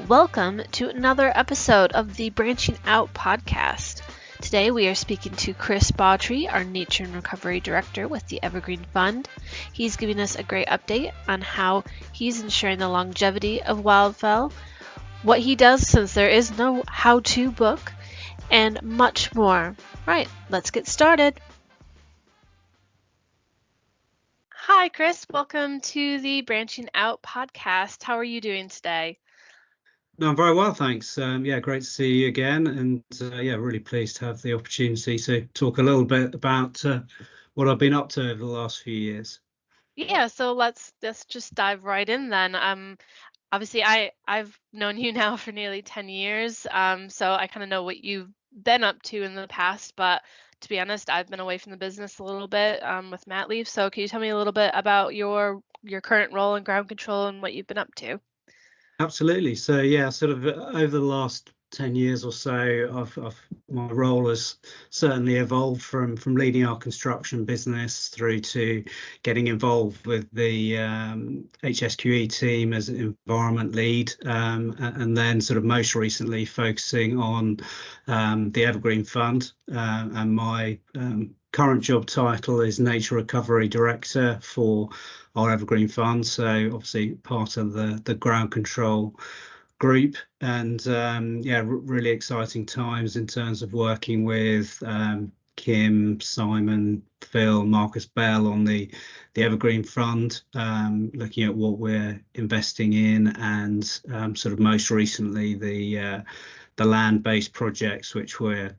Welcome to another episode of the Branching Out podcast. Today we are speaking to Chris Bawtree, our Nature and Recovery Director with the Evergreen Fund. He's giving us a great update on how he's ensuring the longevity of Wildfell, what he does since there is no how-to book, and much more. Right, let's get started. Hi, Chris. Welcome to the Branching Out podcast. How are you doing today? No, I'm very well, thanks. Great to see you again, and really pleased to have the opportunity to talk a little bit about what I've been up to over the last few years. Yeah, so let's just dive right in then. Obviously I've known you now for nearly 10 years, so I kind of know what you've been up to in the past, but to be honest, I've been away from the business a little bit with mat leave. So can you tell me a little bit about your current role in ground control and what you've been up to? Absolutely. So over the last 10 years or so, my role has certainly evolved from leading our construction business through to getting involved with the HSQE team as environment lead, and then sort of most recently focusing on the Evergreen Fund, and my current job title is Nature Recovery Director for our Evergreen Fund. So obviously part of the ground control group, and really exciting times in terms of working with Kim, Simon, Phil, Marcus Bell on the Evergreen Fund, looking at what we're investing in, and sort of most recently the land-based projects which we're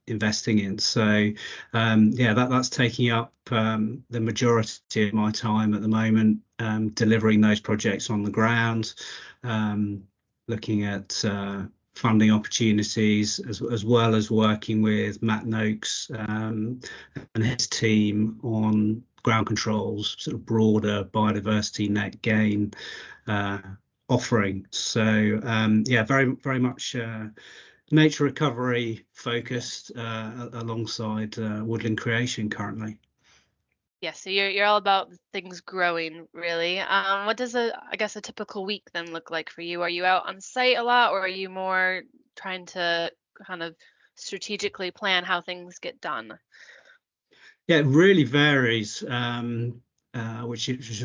investing in. So that's taking up the majority of my time at the moment, delivering those projects on the ground, looking at funding opportunities, as well as working with Matt Noakes and his team on ground controls, sort of broader biodiversity net gain offering. So very much nature recovery focused, alongside woodland creation currently. Yeah, so you're all about things growing, really. What does a typical week then look like for you? Are you out on site a lot, or are you more trying to kind of strategically plan how things get done? Yeah, it really varies, which is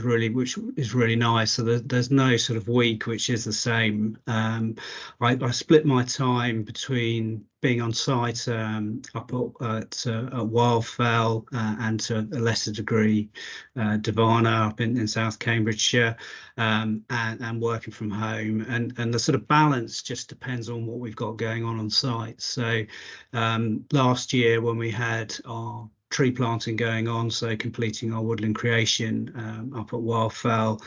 really nice. So there's no sort of week which is the same. I split my time between being on site up at Wildfell, and to a lesser degree Devana up in South Cambridgeshire, and working from home. And the sort of balance just depends on what we've got going on site. So last year when we had our tree planting going on, so completing our woodland creation up at Wildfell,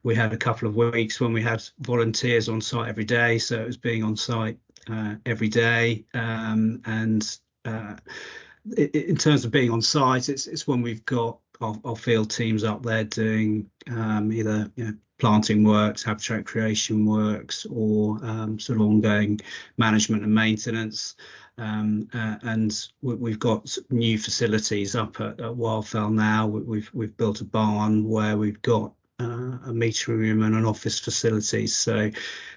we had a couple of weeks when we had volunteers on site every day, so it was being on site every day. In terms of being on site, it's when we've got our field teams up there doing either planting works, habitat creation works, or sort of ongoing management and maintenance. And we've got new facilities up at Wildfell now. We've built a barn where we've got a meeting room and an office facility, so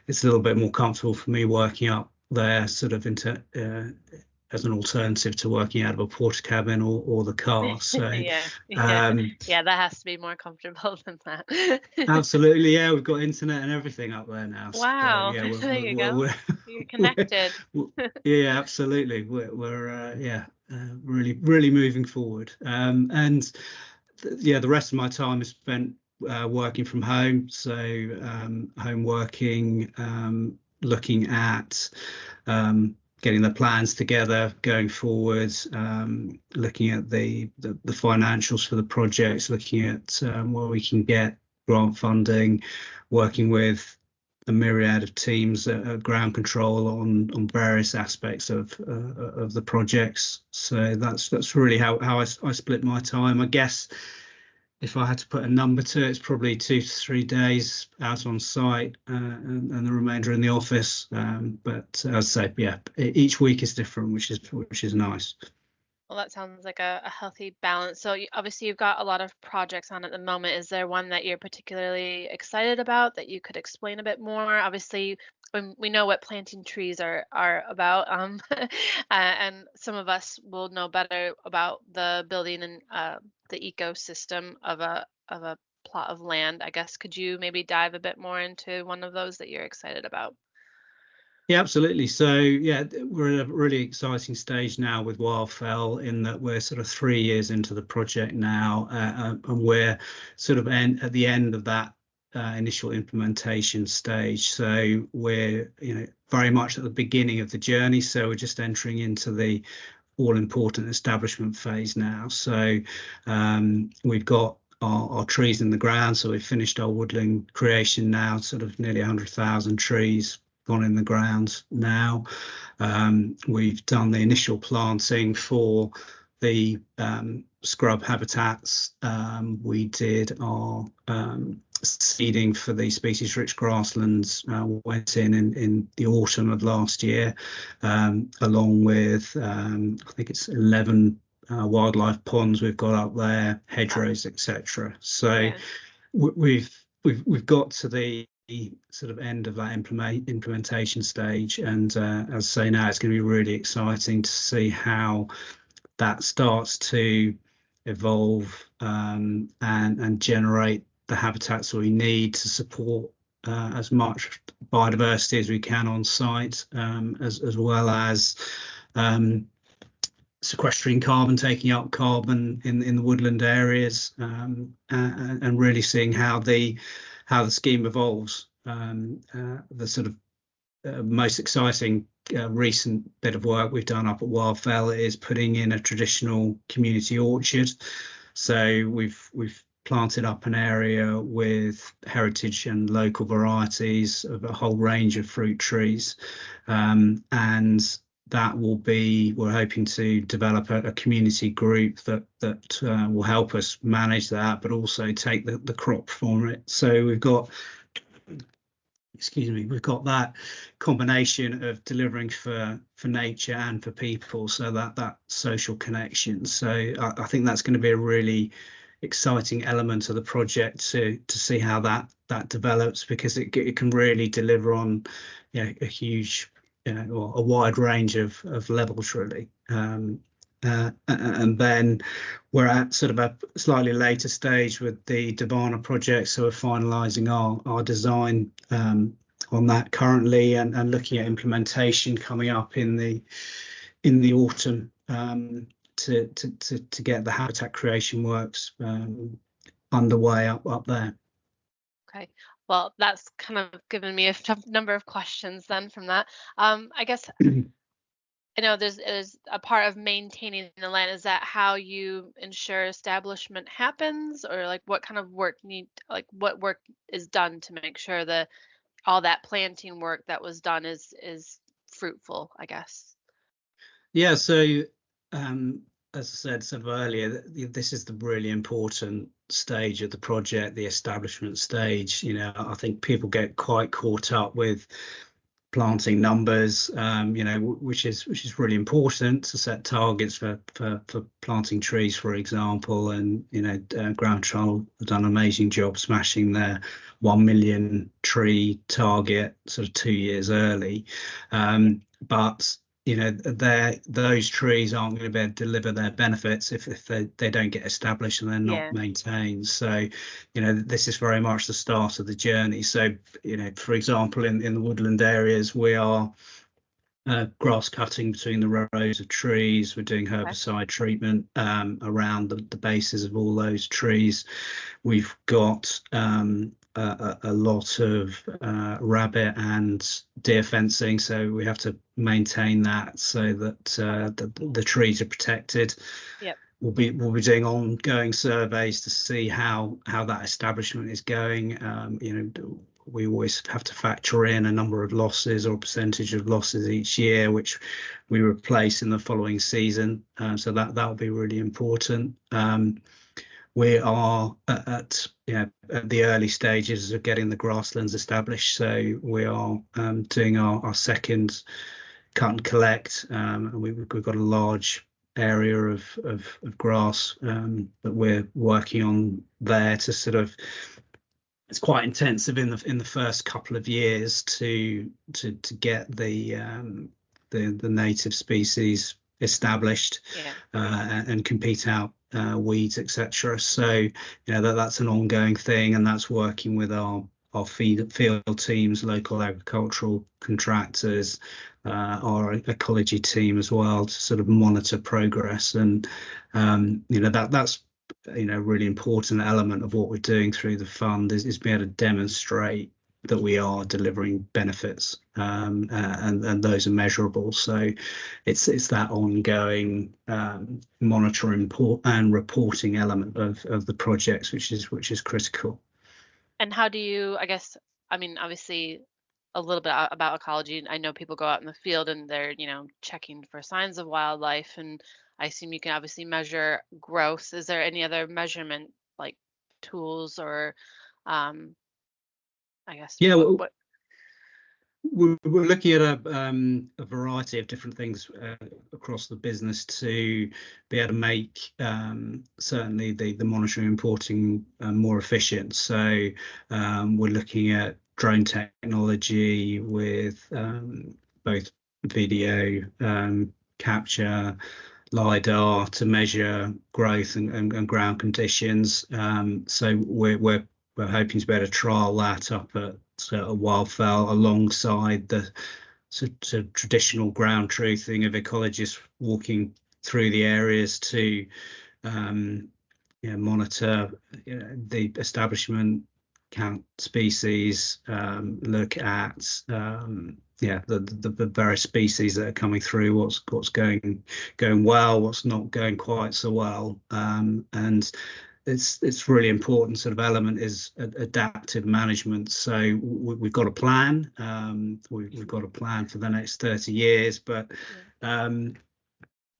it's a little bit more comfortable for me working up there, sort of as an alternative to working out of a porta cabin or the car. So that has to be more comfortable than that. Absolutely, yeah, we've got internet and everything up there now. Wow, so, there you go. You're connected. Yeah, absolutely. We're really moving forward. The rest of my time is spent working from home. So home working, looking at getting the plans together going forward, looking at the financials for the projects, looking at where we can get grant funding, working with a myriad of teams at ground control on various aspects of the projects. So that's really how I split my time. I guess if I had to put a number to it, it's probably 2 to 3 days out on site, and the remainder in the office. But as I say, each week is different, which is nice. Well, that sounds like a healthy balance. So obviously you've got a lot of projects on at the moment. Is there one that you're particularly excited about that you could explain a bit more? Obviously, when we know what planting trees are about, and some of us will know better about the building and the ecosystem of a plot of land. I guess could you maybe dive a bit more into one of those that you're excited about? Yeah, absolutely. So yeah, we're at a really exciting stage now with Wildfell in that we're sort of 3 years into the project now, and we're sort of at the end of that initial implementation stage. So we're, very much at the beginning of the journey. So we're just entering into the all important establishment phase now. So we've got our trees in the ground. So we've finished our woodland creation now, sort of nearly 100,000 trees gone in the ground now. We've done the initial planting for the scrub habitats. We did our seeding for the species rich grasslands, went in the autumn of last year, along with I think it's 11 wildlife ponds we've got up there, hedgerows, etc. So Yeah. we've got to the sort of end of that implementation stage, and as I say, now it's going to be really exciting to see how that starts to evolve, and generate the habitats that we need to support as much biodiversity as we can on site, as well as sequestering carbon, taking up carbon in the woodland areas, and really seeing how the scheme evolves. The sort of most exciting recent bit of work we've done up at Wildfell is putting in a traditional community orchard. So we've planted up an area with heritage and local varieties of a whole range of fruit trees, and that will be, we're hoping to develop a community group that will help us manage that, but also take the crop from it. So we've got that combination of delivering for nature and for people, so that social connection. So I think that's going to be a really exciting element of the project to see how that develops, because it can really deliver on a huge, or a wide range of levels, really. And then we're at sort of a slightly later stage with the Davana project, so we're finalising our design on that currently, and looking at implementation coming up in the autumn, to get the habitat creation works underway up there. Okay. Well, that's kind of given me a number of questions then from that. I guess I know there's a part of maintaining the land. Is that how you ensure establishment happens, or like what kind of what work is done to make sure that all that planting work that was done is fruitful, I guess? Yeah, so as I said sort of earlier, this is the really important stage of the project, the establishment stage. I think people get quite caught up with planting numbers, which is really important to set targets for planting trees, for example. And Ground Control have done an amazing job smashing their 1 million tree target sort of 2 years early, but those trees aren't going to be able to deliver their benefits if they don't get established and they're not maintained. So this is very much the start of the journey. So for example, in the woodland areas, we are grass cutting between the rows of trees. We're doing herbicide treatment around the bases of all those trees. We've got a lot of rabbit and deer fencing, so we have to maintain that so that the trees are protected. Yep. We'll be doing ongoing surveys to see how that establishment is going. We always have to factor in a number of losses or percentage of losses each year, which we replace in the following season. So that'll be really important. We are at the early stages of getting the grasslands established. So we are doing our second cut and collect, and we've got a large area of grass that we're working on there to sort of, it's quite intensive in the first couple of years to get the native species established, and compete out weeds, etc. So that's an ongoing thing, and that's working with our field teams, local agricultural contractors, our ecology team as well, to sort of monitor progress. And that's really important element of what we're doing through the fund is being able to demonstrate that we are delivering benefits, and those are measurable. So it's that ongoing monitoring and reporting element of the projects, which is critical. And how do you, I guess, I mean, obviously a little bit about ecology. I know people go out in the field and they're, checking for signs of wildlife, and I assume you can obviously measure growth. Is there any other measurement like tools or, I guess, yeah, what? We're looking at a variety of different things across the business to be able to make certainly the monitoring and reporting more efficient. So we're looking at drone technology with both video capture, LiDAR to measure growth and ground conditions. So we're hoping to be able to trial that up at Wildfell alongside the sort of traditional ground truthing of ecologists walking through the areas to monitor the establishment, count species, look at the various species that are coming through, what's going well, what's not going quite so well, and it's really important sort of element is adaptive management. So we've got a plan. We've got a plan for the next 30 years, but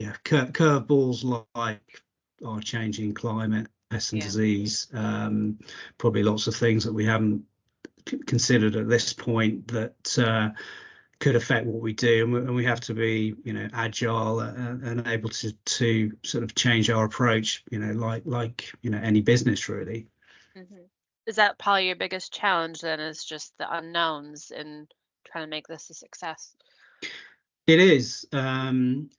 curveballs like our changing climate, pest and disease, probably lots of things that we haven't considered at this point that could affect what we do, and we have to be agile and able to sort of change our approach, like any business really. Mm-hmm. Is that probably your biggest challenge then, is just the unknowns and trying to make this a success? It is, and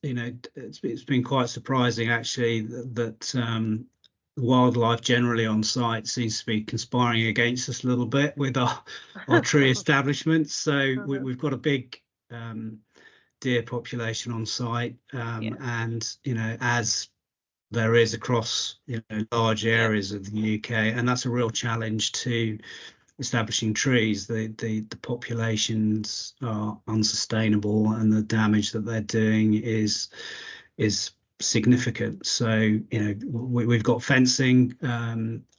it's been quite surprising actually that wildlife generally on site seems to be conspiring against us a little bit with our tree establishments. So we've got a big deer population on site, and as there is across large areas of the UK, and that's a real challenge to establishing trees. The populations are unsustainable, and the damage that they're doing is significant. So we've got fencing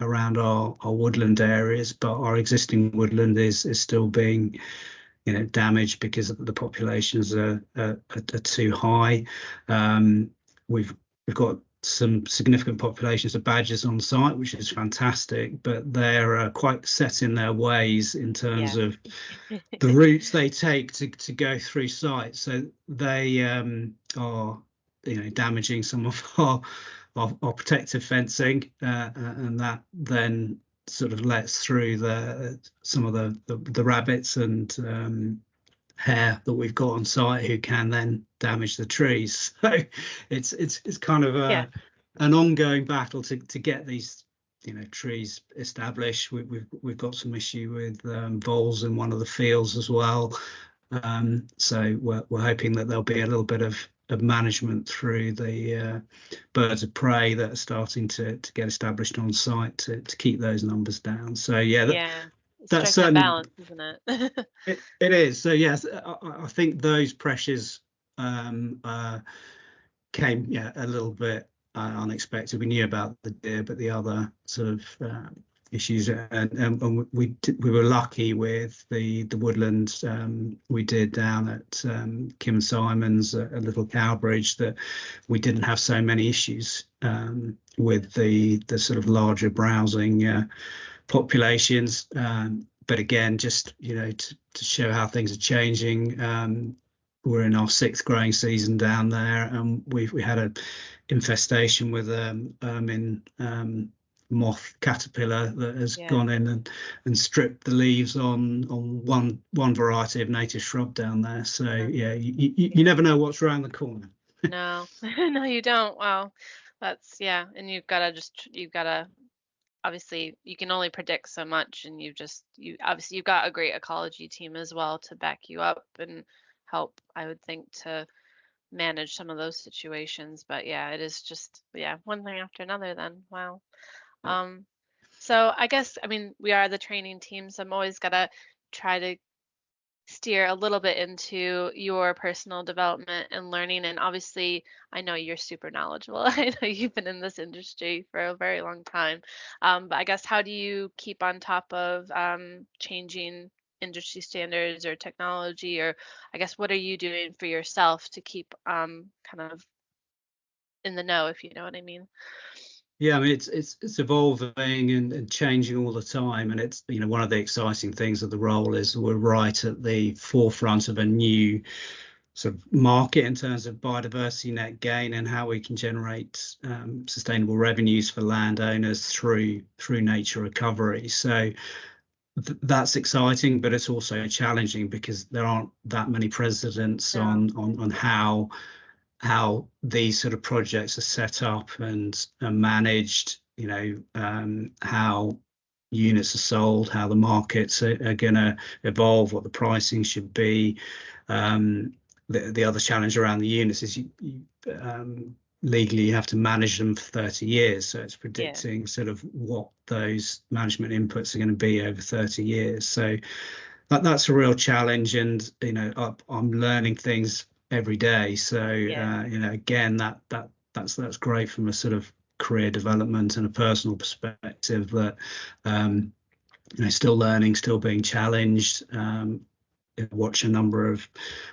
around our woodland areas, but our existing woodland is still being damaged because the populations are too high. We've got some significant populations of badgers on site, which is fantastic, but they're quite set in their ways in terms of the routes they take to go through site. So they are damaging some of our protective fencing, and that then sort of lets through some of the rabbits and hare that we've got on site, who can then damage the trees. So it's kind of an ongoing battle to get these trees established. We've got some issue with voles in one of the fields as well. So we're hoping that there'll be a little bit of management through the birds of prey that are starting to get established on site to keep those numbers down. So that's certainly balance, isn't it? It is. So yes, I think those pressures came a little bit unexpected. We knew about the deer, but the other sort of issues, and we were lucky with the woodland we did down at Kim and Simon's, a little Cowbridge, that we didn't have so many issues with the sort of larger browsing populations. But again, just to show how things are changing, we're in our sixth growing season down there, and we had a infestation with ermine moth caterpillar that has gone in and stripped the leaves on one variety of native shrub down there. So you never know what's around the corner. No, no, you don't. Wow, that's and you've gotta obviously you can only predict so much, and obviously you've got a great ecology team as well to back you up and help, I would think, to manage some of those situations. But it is just one thing after another then. Wow. So I guess, I mean, we are the training team, so I'm always gotta try to steer a little bit into your personal development and learning. And obviously, I know you're super knowledgeable. I know you've been in this industry for a very long time. But I guess, how do you keep on top of changing industry standards or technology? Or I guess, what are you doing for yourself to keep kind of in the know, if you know what I mean? Yeah, I mean it's evolving and changing all the time, and it's one of the exciting things of the role is we're right at the forefront of a new sort of market in terms of biodiversity net gain and how we can generate sustainable revenues for landowners through nature recovery. So that's exciting, but it's also challenging because there aren't that many precedents on how these sort of projects are set up and are managed, how units are sold, how the markets are going to evolve, what the pricing should be. The other challenge around the units is legally you have to manage them for 30 years. So it's predicting sort of what those management inputs are going to be over 30 years. So that's a real challenge. And, I'm learning things every day. So again, that's great from a sort of career development and a personal perspective, that still learning, still being challenged. Watch a number of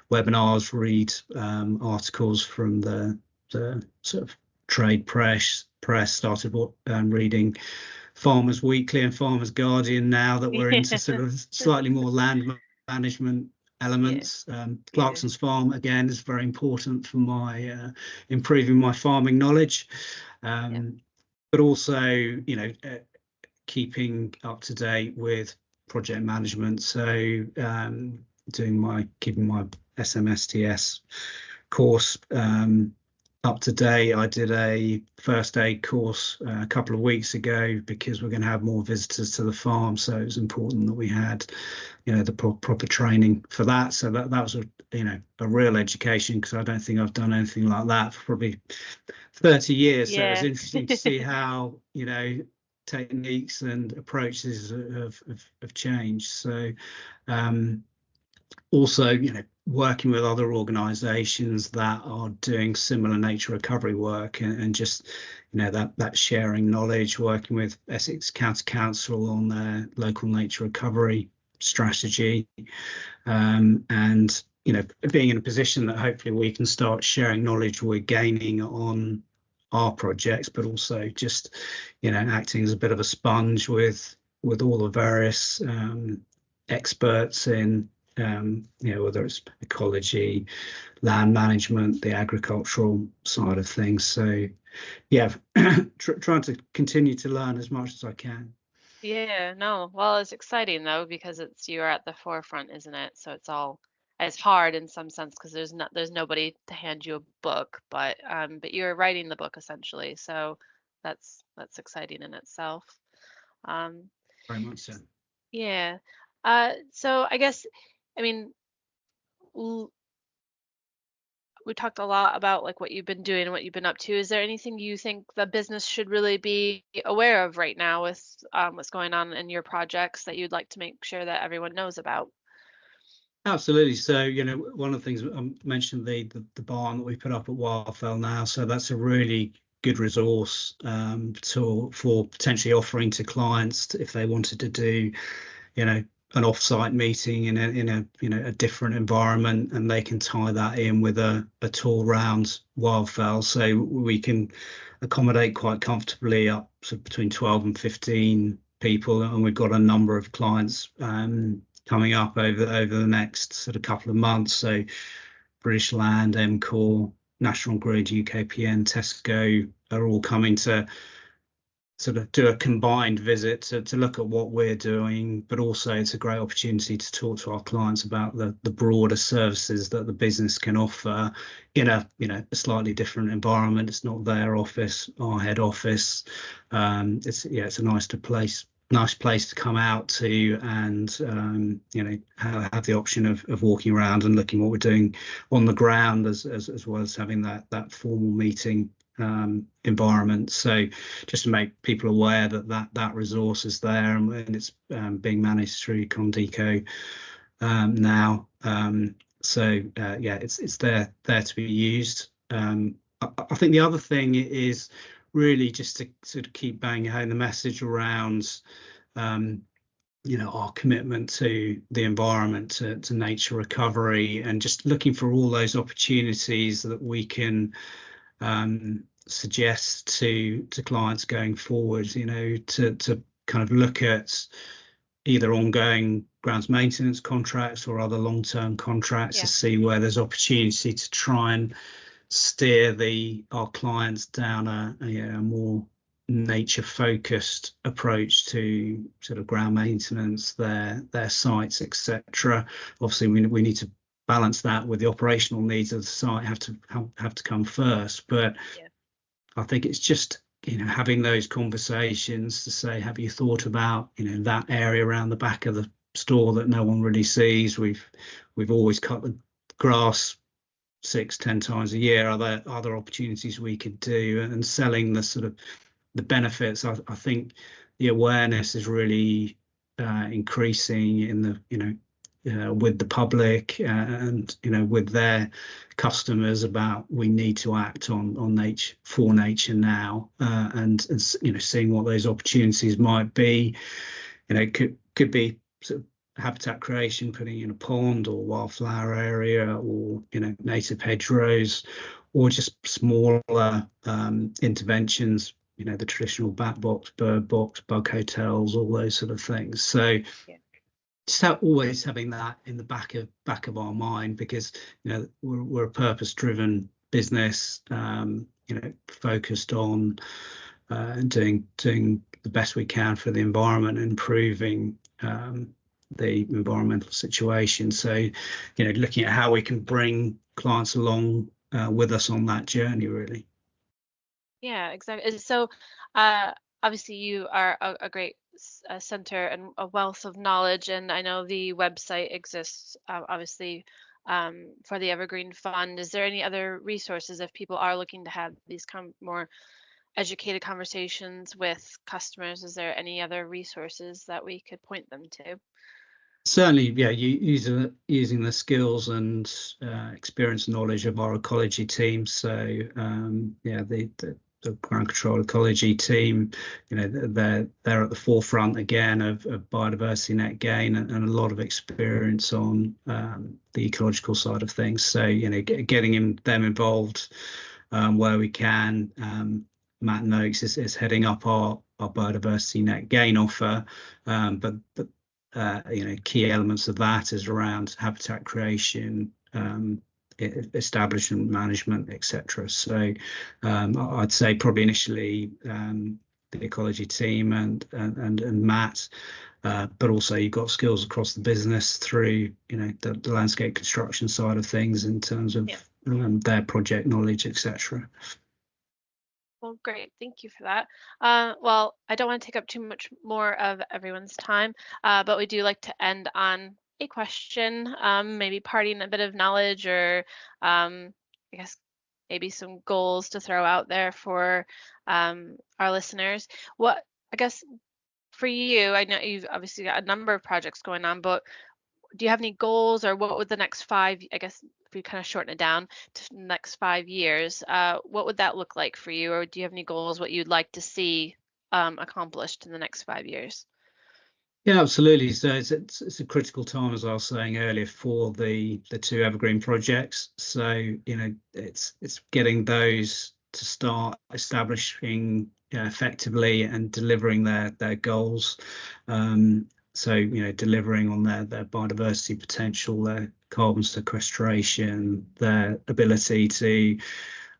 webinars, read articles from the sort of trade press. Started reading Farmers Weekly and Farmers Guardian now that we're into sort of slightly more land management elements. Clarkson's Farm again is very important for my improving my farming knowledge, but also keeping up to date with project management. So keeping my SMSTS course up to date. I did a first aid course a couple of weeks ago because we're going to have more visitors to the farm, so it was important that we had the proper training for that. So that was a real education, because I don't think I've done anything like that for probably 30 years. So it was interesting to see how techniques and approaches have changed. So also working with other organizations that are doing similar nature recovery work, and just that sharing knowledge, working with Essex County Council on their local nature recovery strategy, and being in a position that hopefully we can start sharing knowledge we're gaining on our projects, but also just acting as a bit of a sponge with all the various experts in whether it's ecology, land management, the agricultural side of things. So trying to continue to learn as much as I can. No, well, it's exciting though, because you're at the forefront, isn't it? So it's hard in some sense because there's nobody to hand you a book, but you're writing the book essentially. So that's exciting in itself. Very much so. Yeah. So I guess, I mean, we talked a lot about like what you've been doing and what you've been up to. Is there anything you think the business should really be aware of right now with what's going on in your projects that you'd like to make sure that everyone knows about? Absolutely. So, one of the things I mentioned, the barn that we put up at Wildfell now. So that's a really good resource for potentially offering to clients if they wanted to do, an off-site meeting in a different environment, and they can tie that in with a tour around Wildfell. So we can accommodate quite comfortably up to between 12 and 15 people, and we've got a number of clients coming up over the next sort of couple of months. So British Land, MCOR, National Grid, UKPN, Tesco are all coming to sort of do a combined visit to look at what we're doing, but also it's a great opportunity to talk to our clients about the broader services that the business can offer in a a slightly different environment. It's not their office, our head office. It's a nice place to come out to, and have the option of walking around and looking what we're doing on the ground, as well as having that formal meeting environment. So just to make people aware that resource is there, and it's being managed through Condeco now. It's there to be used. I think the other thing is really just to sort of keep banging home the message around our commitment to the environment, to nature recovery, and just looking for all those opportunities that we can suggest to clients going forward, to kind of look at either ongoing grounds maintenance contracts or other long-term contracts, to see where there's opportunity to try and steer our clients down a more nature focused approach to sort of ground maintenance, their sites, etc. Obviously we need to balance that with the operational needs of the site, have to come first, but I think it's just having those conversations to say, have you thought about that area around the back of the store that no one really sees? We've always cut the grass 6-10 times a year. Are there other opportunities we could do? And selling the sort of the benefits, I think the awareness is really increasing in the with the public, and with their customers, about we need to act on nature, for nature now, and seeing what those opportunities might be. Could be sort of habitat creation, putting in a pond or wildflower area, or native hedgerows, or just smaller interventions, the traditional bat box, bird box, bug hotels, all those sort of things. So just always having that in the back of our mind, because we're a purpose-driven business, focused on doing the best we can for the environment, improving the environmental situation. So looking at how we can bring clients along with us on that journey, really. Yeah, exactly. So obviously you are a great center and a wealth of knowledge, and I know the website exists obviously for the Evergreen Fund. Is there any other resources if people are looking to have these more educated conversations with customers? Is there any other resources that we could point them to? Certainly, using the skills and experience and knowledge of our ecology team. So the ground control ecology team, they're at the forefront again of biodiversity net gain, and a lot of experience on the ecological side of things. So getting them involved where we can. Matt Noakes is heading up our biodiversity net gain offer, but key elements of that is around habitat creation, establishment management, etc. So I'd say probably initially the ecology team and Matt, but also you've got skills across the business through the landscape construction side of things in terms of their project knowledge, etc. Well, great. Thank you for that. Well, I don't want to take up too much more of everyone's time, but we do like to end on a question, maybe parting a bit of knowledge, or I guess maybe some goals to throw out there for our listeners. What, I guess, for you, I know you've obviously got a number of projects going on, but do you have any goals, or what would the next 5, I guess, if we kind of shorten it down to the next 5 years, what would that look like for you? Or do you have any goals, what you'd like to see accomplished in the next 5 years? Yeah, absolutely. So it's a critical time, as I was saying earlier, for the 2 Evergreen projects. So it's getting those to start establishing effectively and delivering their goals. So, delivering on their biodiversity potential, their carbon sequestration, their ability to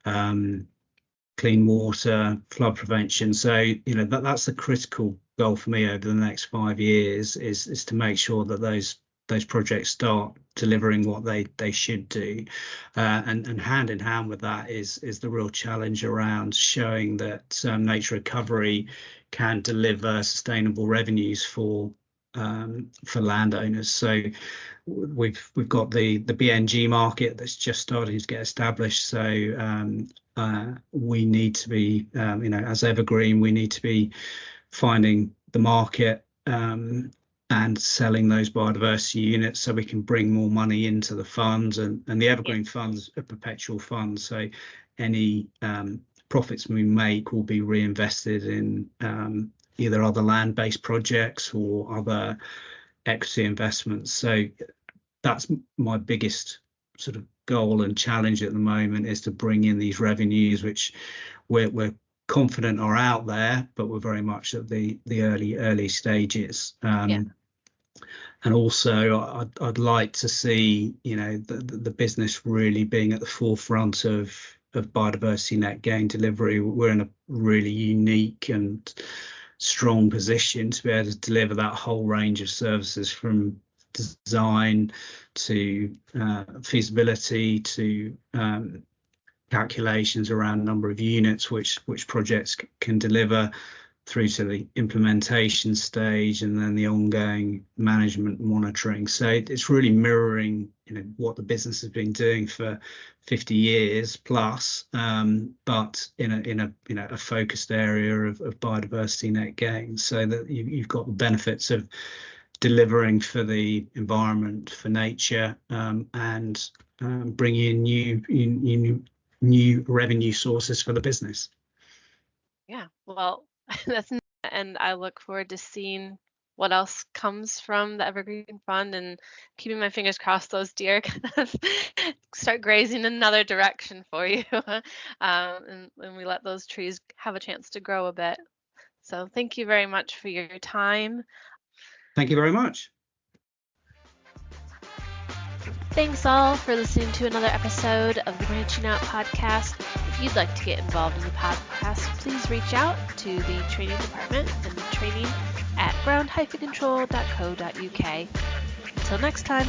clean water, flood prevention. So, that's the critical goal for me over the next 5 years is to make sure that those projects start delivering what they should do, and hand in hand with that is the real challenge around showing that nature recovery can deliver sustainable revenues for landowners. So we've got the BNG market that's just starting to get established. So we need to be, as Evergreen, we need to be finding the market and selling those biodiversity units so we can bring more money into the funds. And the Evergreen Fund's a perpetual fund, so any profits we make will be reinvested in either other land-based projects or other equity investments. So that's my biggest sort of goal and challenge at the moment, is to bring in these revenues, which we're confident are out there, but we're very much at the early stages. And also I'd like to see the business really being at the forefront of biodiversity net gain delivery. We're in a really unique and strong position to be able to deliver that whole range of services, from design to feasibility to calculations around number of units which projects can deliver, through to the implementation stage and then the ongoing management monitoring. So it's really mirroring what the business has been doing for 50 years plus, but in a focused area of biodiversity net gain, so that you've got the benefits of delivering for the environment, for nature, and bringing in new revenue sources for the business. Yeah, well, and I look forward to seeing what else comes from the Evergreen Fund, and keeping my fingers crossed those deer kind of start grazing in another direction for you, and we let those trees have a chance to grow a bit. So thank you very much for your time. Thank you very much. Thanks all for listening to another episode of the Branching Out podcast. If you'd like to get involved in the podcast, please reach out to the training department and training@ground-control.co.uk. Until next time.